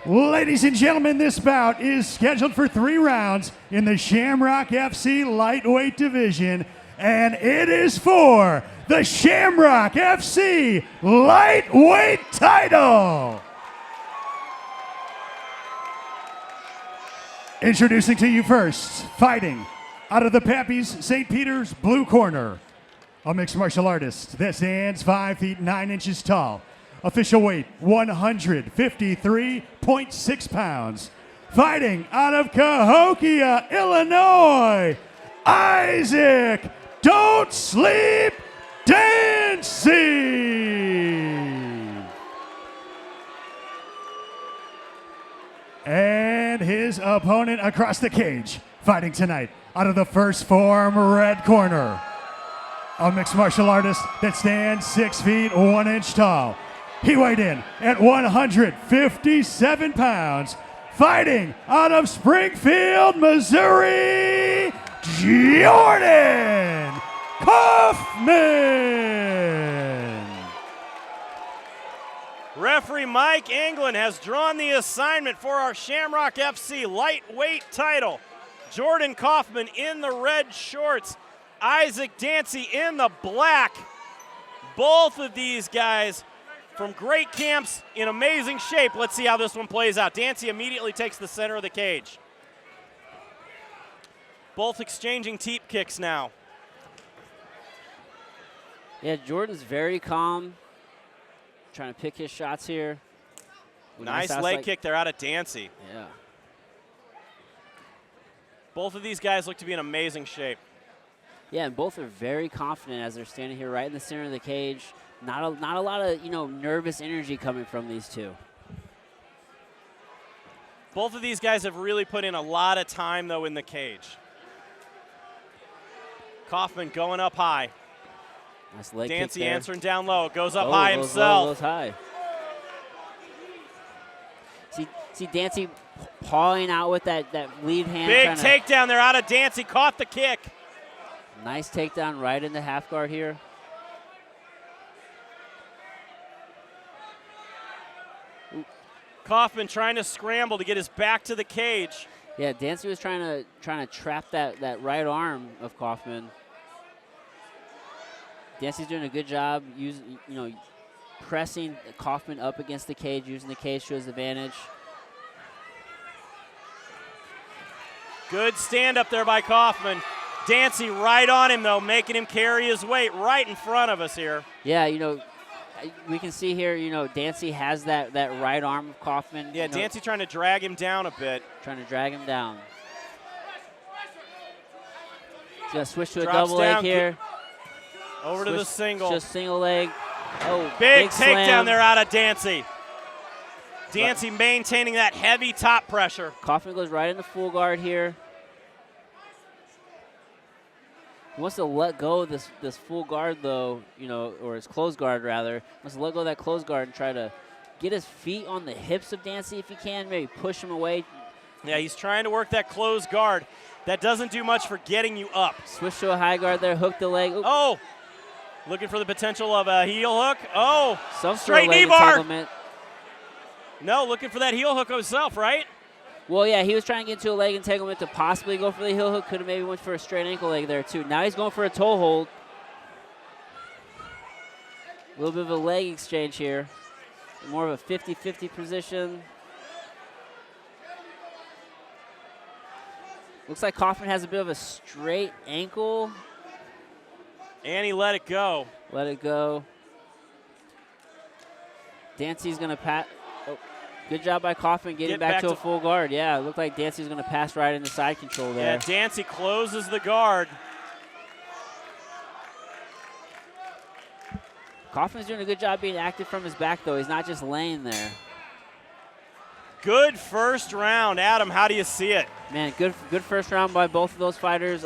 Ladies and gentlemen, this bout is scheduled for 3 rounds in the Shamrock FC lightweight division, and it is for the Shamrock FC lightweight title. Introducing to you first, fighting out of the Pappies St. Peter's blue corner, a mixed martial artist that stands 5 feet 9 inches tall. Official weight, 153.6 pounds. Fighting out of Cahokia, Illinois, Isaac Don't Sleep Dancy. And his opponent across the cage, fighting tonight out of the First Form red corner, a mixed martial artist that stands 6 feet 1 inch tall. He weighed in at 157 pounds, fighting out of Springfield, Missouri, Jordan Coffman. Referee Mike England has drawn the assignment for our Shamrock FC lightweight title. Jordan Coffman in the red shorts, Isaac Dancy in the black. Both of these guys from great camps in amazing shape. Let's see how this one plays out. Dancy immediately takes the center of the cage. Both exchanging teep kicks now. Yeah, Jordan's very calm, trying to pick his shots here. Nice leg kick there out of Dancy. Yeah. Both of these guys look to be in amazing shape. Yeah, and both are very confident as they're standing here right in the center of the cage. Not a lot of, nervous energy coming from these two. Both of these guys have really put in a lot of time, though, in the cage. Coffman going up high. Nice leg Dancy kick there. answering down low. Goes up high himself. Goes high. See Dancy pawing out with that lead hand. Big takedown there out of Dancy. Caught the kick. Nice takedown right in the half guard here. Coffman trying to scramble to get his back to the cage. Yeah, Dancy was trying to trap that right arm of Coffman. Dancy's doing a good job using, pressing Coffman up against the cage, using the cage to his advantage. Good stand up there by Coffman. Dancy right on him, though, making him carry his weight right in front of us here. Yeah, we can see here, Dancy has that right arm of Coffman. Yeah, Dancy trying to drag him down a bit. Trying to drag him down. He's going to switch to a Drops double down, leg here. Over to the single. Just single leg. Oh, big takedown takedown there out of Dancy. Dancy maintaining that heavy top pressure. Coffman goes right into full guard here. He wants to let go of this full guard, though, or his closed guard, rather. He wants to let go of that closed guard and try to get his feet on the hips of Dancy if he can, maybe push him away. Yeah, he's trying to work that closed guard. That doesn't do much for getting you up. Switch to a high guard there, hook the leg. Oop. Oh, looking for the potential of a heel hook. Oh, some straight sort of knee bar. Entanglement. No, looking for that heel hook himself, right? Well, yeah, he was trying to get into a leg entanglement to possibly go for the heel hook. Could have maybe went for a straight ankle leg there, too. Now he's going for a toe hold. A little bit of a leg exchange here. More of a 50-50 position. Looks like Coffman has a bit of a straight ankle. And he let it go. Let it go. Dancy's going to pat. Oh. Good job by Coffman getting back to a full guard. Yeah, it looked like Dancy's going to pass right into side control there. Yeah, Dancy closes the guard. Coffman's doing a good job being active from his back, though. He's not just laying there. Good first round. Adam, how do you see it? Man, good first round by both of those fighters.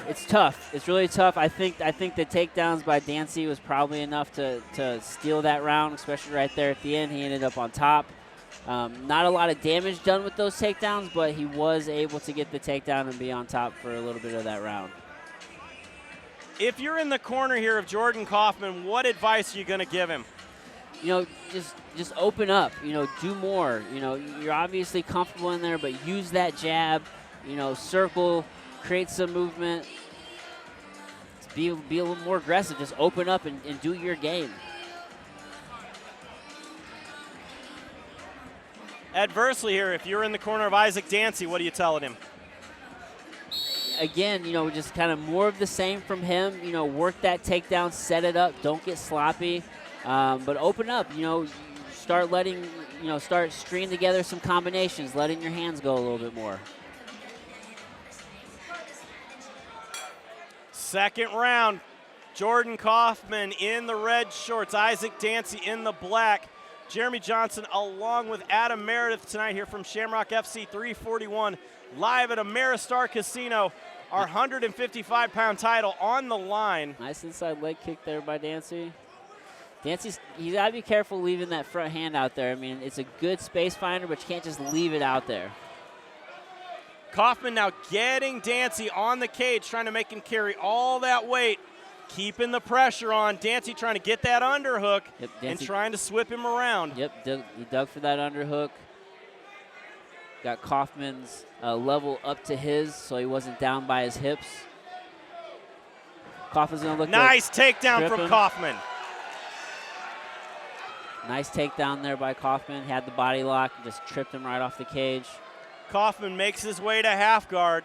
It's tough. It's really tough. I think the takedowns by Dancy was probably enough to steal that round, especially right there at the end. He ended up on top. Not a lot of damage done with those takedowns, but he was able to get the takedown and be on top for a little bit of that round. If you're in the corner here of Jordan Coffman, what advice are you going to give him? just open up. Do more. You're obviously comfortable in there, but use that jab. Circle, create some movement. Be a little more aggressive. Just open up and do your game. Adversely here, if you're in the corner of Isaac Dancy, what are you telling him? Again, just kind of more of the same from him. Work that takedown, set it up, don't get sloppy, but open up. Start start stringing together some combinations, letting your hands go a little bit more. Second round, Jordan Coffman in the red shorts, Isaac Dancy in the black. Jeremy Johnson along with Adam Meredith tonight here from Shamrock FC 341, live at Ameristar Casino. Our 155-pound title on the line. Nice inside leg kick there by Dancy. You got to be careful leaving that front hand out there. I mean, it's a good space finder, but you can't just leave it out there. Coffman now getting Dancy on the cage, trying to make him carry all that weight, keeping the pressure on. Dancy trying to get that underhook and trying to whip him around. Yep, he dug for that underhook. Got Coffman's level up to his, so he wasn't down by his hips. Coffman's going to look nice takedown from Coffman. Nice takedown there by Coffman. Had the body lock, just tripped him right off the cage. Coffman makes his way to half guard.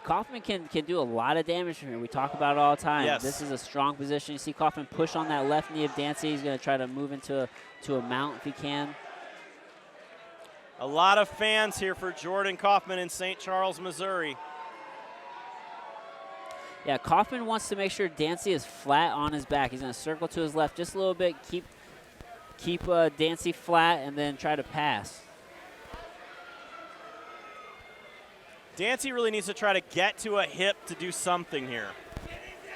Coffman can do a lot of damage from here. We talk about it all the time. Yes. This is a strong position. You see Coffman push on that left knee of Dancy. He's going to try to move into a mount if he can. A lot of fans here for Jordan Coffman in St. Charles, Missouri. Yeah, Coffman wants to make sure Dancy is flat on his back. He's going to circle to his left just a little bit, keep Dancy flat, and then try to pass. Dancy really needs to try to get to a hip to do something here.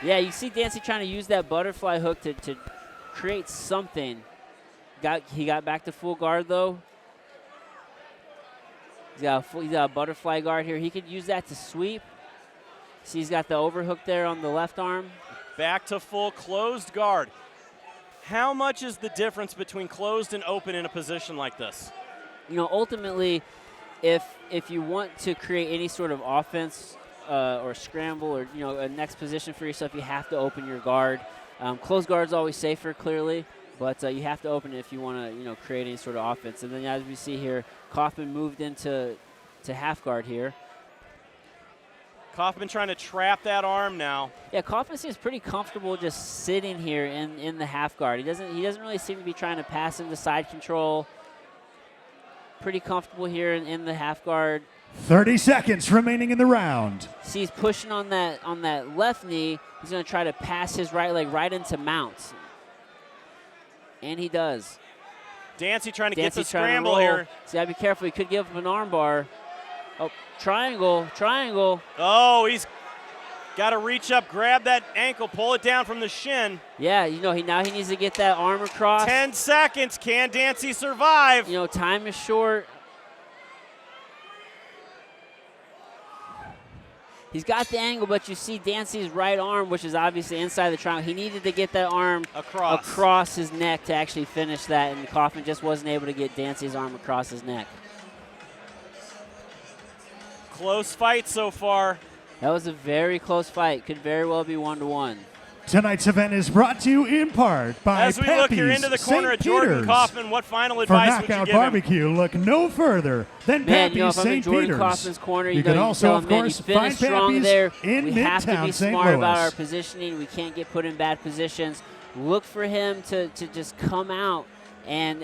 Yeah, you see Dancy trying to use that butterfly hook to create something. He got back to full guard, though. He's got a butterfly guard here. He could use that to sweep. See, he's got the overhook there on the left arm. Back to full closed guard. How much is the difference between closed and open in a position like this? Ultimately, if you want to create any sort of offense or scramble or a next position for yourself, you have to open your guard. Closed guard is always safer, clearly, but you have to open it if you want to create any sort of offense. And then as we see here, Coffman moved into half guard here. Coffman trying to trap that arm now. Yeah, Coffman seems pretty comfortable just sitting here in the half guard. He doesn't really seem to be trying to pass into side control. Pretty comfortable here in the half guard. 30 seconds remaining in the round. See, he's pushing on that left knee. He's going to try to pass his right leg right into mounts. And he does. Dancy trying to get the scramble here. So you got to be careful. He could give up an arm bar. Oh, triangle. Oh, he's got to reach up, grab that ankle, pull it down from the shin. Yeah, now he needs to get that arm across. 10 seconds. Can Dancy survive? Time is short. He's got the angle, but you see Dancy's right arm, which is obviously inside the triangle. He needed to get that arm across his neck to actually finish that, and Coffman just wasn't able to get Dancy's arm across his neck. Close fight so far. That was a very close fight. Could very well be 1-1. Tonight's event is brought to you in part by As we look here into the corner of Jordan Coffman, what final advice would you give him? For Knockout Barbecue, look no further than Pappy's St. Jordan Peters. Coffman's corner, you can also, of course, find strong Pappy's there. in We have to be Midtown St. smart about our Louis. positioning. We can't get put in bad positions. Look for him to just come out and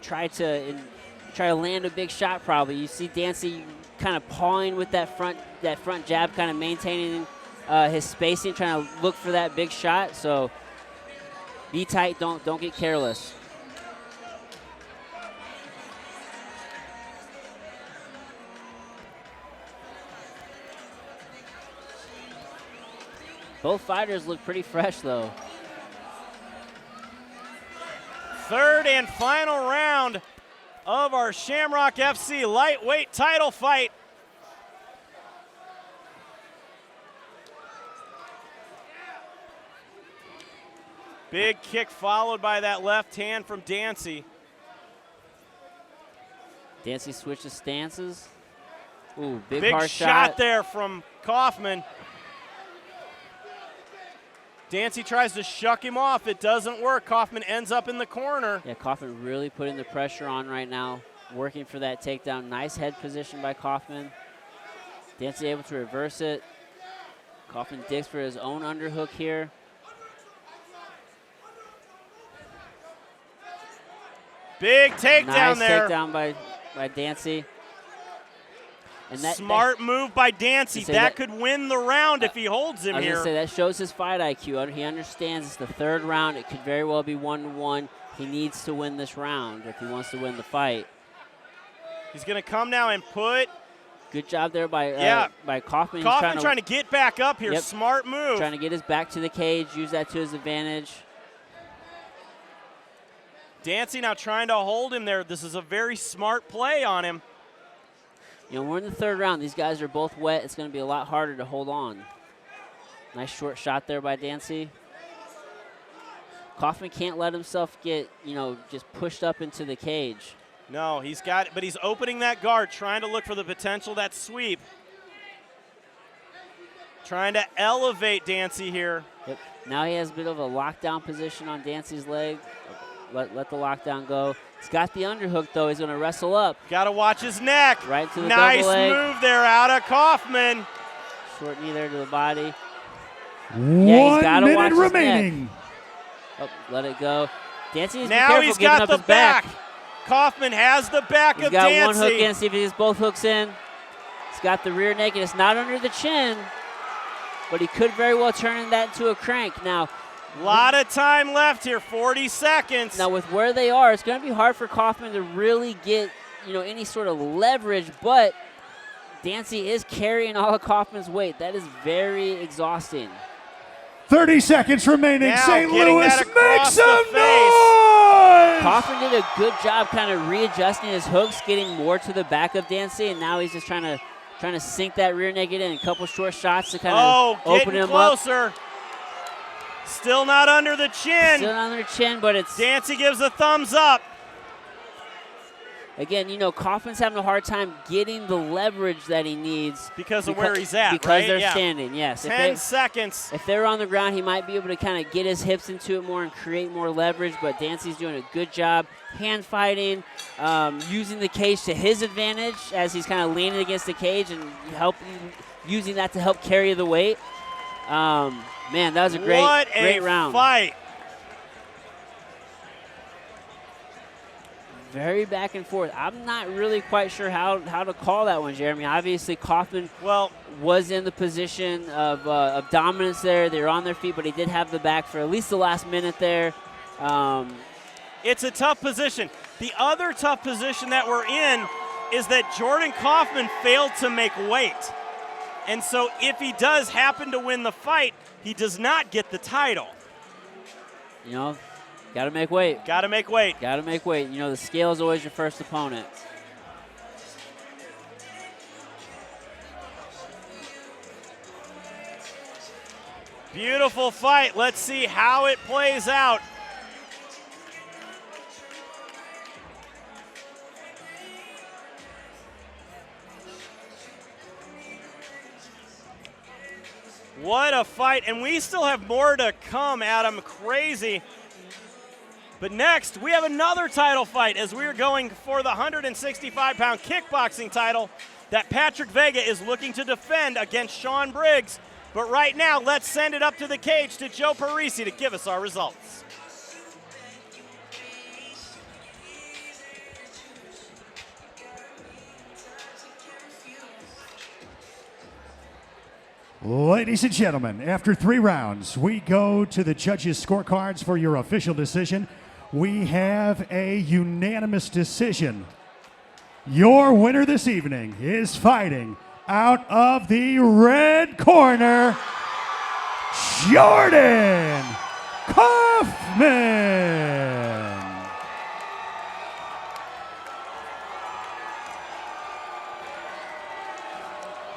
try to land a big shot. Probably you see Dancy kind of pawing with that front jab, kind of maintaining his spacing, trying to look for that big shot. So be tight, don't get careless. Both fighters look pretty fresh, though. Third and final round of our Shamrock FC lightweight title fight. Big kick followed by that left hand from Dancy. Dancy switches stances. Ooh, big Big hard shot there from Coffman. Dancy tries to shuck him off. It doesn't work. Coffman ends up in the corner. Yeah, Coffman really putting the pressure on right now, working for that takedown. Nice head position by Coffman. Dancy able to reverse it. Coffman digs for his own underhook here. Big takedown nice there. Nice takedown by Dancy. And Smart move by Dancy. That could win the round if he holds him here. I was here. going to say, that shows his fight IQ. He understands it's the third round. It could very well be 1-1. He needs to win this round if he wants to win the fight. He's going to come now and put. Good job there by Coffman. Coffman trying to get back up here. Yep. Smart move. Trying to get his back to the cage, use that to his advantage. Dancy now trying to hold him there. This is a very smart play on him. You know, we're in the third round. These guys are both wet. It's going to be a lot harder to hold on. Nice short shot there by Dancy. Coffman can't let himself get, just pushed up into the cage. No, but he's opening that guard, trying to look for the potential, that sweep. Trying to elevate Dancy here. Yep. Now he has a bit of a lockdown position on Dancy's leg. Let the lockdown go. He's got the underhook, though. He's going to wrestle up. Got to watch his neck. Right to the nice double leg. Move there out of Coffman. Short knee there to the body. 1 minute remaining. Oh, let it go. Dancy needs to be now careful he's giving got up the his back. Coffman has the back he's of got Dancy. One hook in. See if he gets both hooks in. He's got the rear naked. It's not under the chin, but he could very well turn that into a crank. Now, a lot of time left here, 40 seconds. Now with where they are, it's going to be hard for Coffman to really get, any sort of leverage, but Dancy is carrying all of Coffman's weight. That is very exhausting. 30 seconds remaining. Now St. Louis, make some noise! Coffman did a good job kind of readjusting his hooks, getting more to the back of Dancy, and now he's just trying to sink that rear naked in. A couple short shots to kind of open him closer. up. Still not under the chin. Still not under the chin, but it's... Dancy gives a thumbs up. Again, Coffman's having a hard time getting the leverage that he needs. Because of where he's at, because they're standing, yes. 10 seconds. If they were on the ground, he might be able to kind of get his hips into it more and create more leverage, but Dancy's doing a good job hand fighting, using the cage to his advantage as he's kind of leaning against the cage and using that to help carry the weight. Man, that was a great round. Fight. Very back and forth. I'm not really quite sure how to call that one, Jeremy. Obviously, Coffman was in the position of dominance there. They were on their feet, but he did have the back for at least the last minute there. It's a tough position. The other tough position that we're in is that Jordan Coffman failed to make weight. And so if he does happen to win the fight, he does not get the title. Got to make weight. Got to make weight. Got to make weight. The scale is always your first opponent. Beautiful fight. Let's see how it plays out. What a fight, and we still have more to come, Adam. Crazy. But next, we have another title fight as we're going for the 165-pound kickboxing title that Patrick Vega is looking to defend against Sean Briggs. But right now, let's send it up to the cage to Joe Parisi to give us our results. Ladies and gentlemen, after 3 rounds, we go to the judges' scorecards for your official decision. We have a unanimous decision. Your winner this evening is fighting out of the red corner, Jordan Coffman.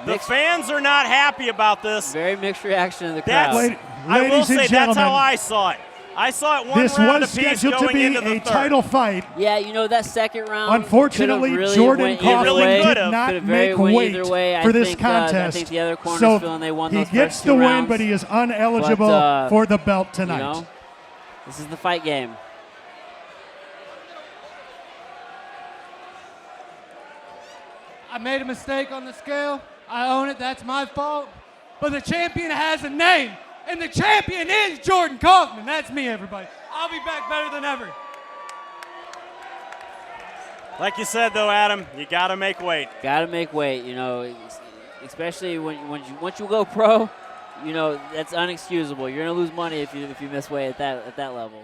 The fans are not happy about this. Very mixed reaction in the crowd. I will say that's how I saw it. I saw it one This round was apiece scheduled to going be into the a third. title fight. Yeah, you know, that second round. Unfortunately, could've really Jordan went either Coffman way. did Could've. not Could've very make went weight either way. for I this think, contest. I think the other corner's so feeling they won he those gets first the two win, rounds. but he is uneligible But, for the belt tonight. You know, this is the fight game. I made a mistake on the scale. I own it. That's my fault. But the champion has a name, and the champion is Jordan Coffman. That's me, everybody. I'll be back better than ever. Like you said, though, Adam, you got to make weight. Got to make weight, you know, especially once you go pro, you know, that's unexcusable. You're going to lose money if you miss weight at that level.